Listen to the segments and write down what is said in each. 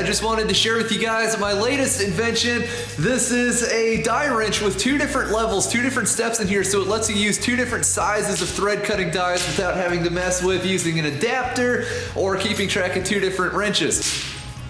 just wanted to share with you guys my latest invention. This is a die wrench with two different levels, two different steps in here, so it lets you use two different sizes of thread cutting dies without having to mess with using an adapter or keeping track of two different wrenches.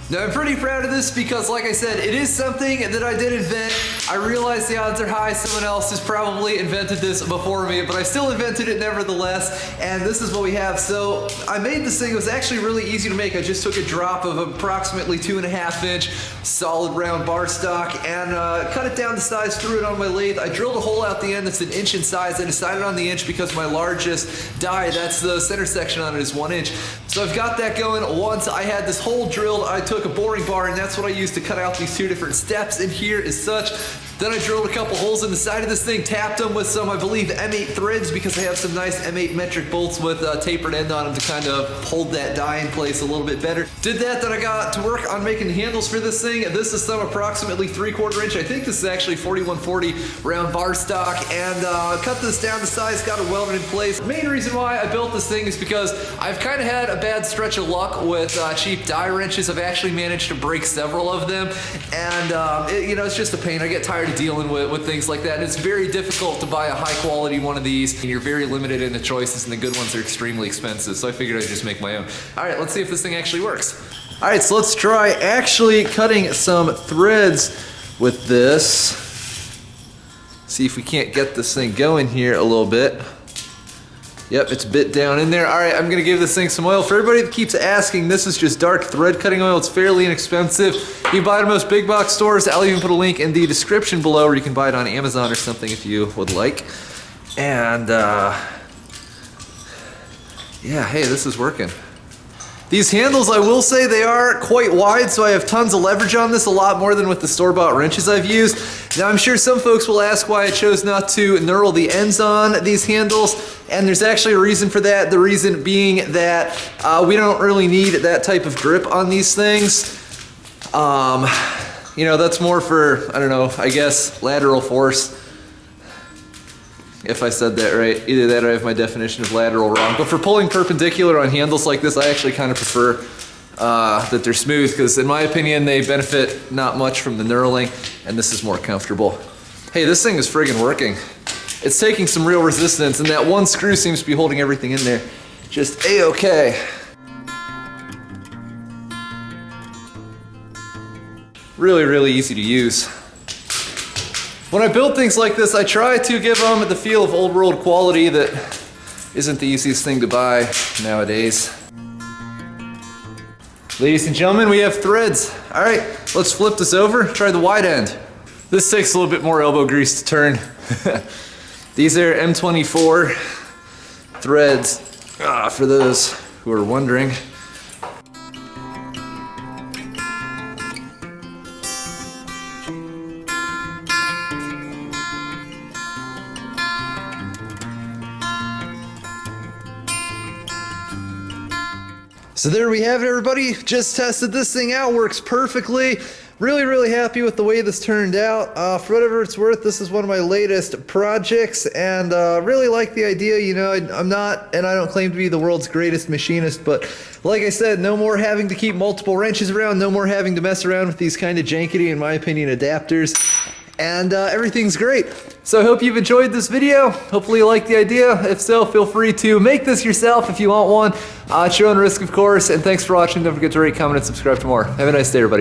Now I'm pretty proud of this because, like I said, it is something that I did invent. I realize the odds are high someone else has probably invented this before me, but I still invented it nevertheless, and this is what we have. So I made this thing. It was actually really easy to make. I just took a drop of approximately 2.5 inch solid round bar stock and cut it down to size, threw it on my lathe. I drilled a hole out the end that's an inch in size. I decided on the inch because my largest die, that's the center section on it, is 1 inch. So I've got that going. Once I had this hole drilled, I took a boring bar, and that's what I used to cut out these two different steps in here as such. Then I drilled a couple holes in the side of this thing, tapped them with some, I believe, M8 threads, because I have some nice M8 metric bolts with a tapered end on them to kind of hold that die in place a little bit better. Did that, then I got to work on making the handles for this thing. This is some approximately 3/4 inch. I think this is actually 4140 round bar stock, and cut this down to size, got it welded in place. The main reason why I built this thing is because I've kind of had a bad stretch of luck with cheap die wrenches. I've actually managed to break several of them, and it's just a pain. I get tired of dealing with things like that, and it's very difficult to buy a high quality one of these, and you're very limited in the choices, and the good ones are extremely expensive, so I figured I'd just make my own. Alright, let's see if this thing actually works. Alright, so let's try actually cutting some threads with this. See if we can't get this thing going here a little bit. Yep, it's bit down in there. Alright, I'm gonna give this thing some oil. For everybody that keeps asking, this is just dark thread cutting oil. It's fairly inexpensive. You can buy it at most big box stores. I'll even put a link in the description below, or you can buy it on Amazon or something if you would like. And yeah, hey, this is working. These handles, I will say, they are quite wide, so I have tons of leverage on this, a lot more than with the store-bought wrenches I've used. Now, I'm sure some folks will ask why I chose not to knurl the ends on these handles, and there's actually a reason for that. The reason being that we don't really need that type of grip on these things. That's more for, I don't know, I guess lateral force. If I said that right. Either that or I have my definition of lateral wrong. But for pulling perpendicular on handles like this, I actually kind of prefer that they're smooth, because in my opinion, they benefit not much from the knurling, and this is more comfortable. Hey, this thing is friggin' working. It's taking some real resistance, and that one screw seems to be holding everything in there just a-okay. Really, really easy to use. When I build things like this, I try to give them the feel of old world quality that isn't the easiest thing to buy nowadays. Ladies and gentlemen, we have threads. All right, let's flip this over, try the wide end. This takes a little bit more elbow grease to turn. These are M24 threads, for those who are wondering. So there we have it, everybody. Just tested this thing out, works perfectly. Really, really happy with the way this turned out. For whatever it's worth, this is one of my latest projects, and really like the idea. I'm not, and I don't claim to be the world's greatest machinist, but like I said, no more having to keep multiple wrenches around, no more having to mess around with these kind of jankety, in my opinion, adapters. And everything's great. So I hope you've enjoyed this video. Hopefully you like the idea. If so, feel free to make this yourself if you want one. At your own risk, of course. And thanks for watching. Don't forget to rate, comment, and subscribe for more. Have a nice day, everybody.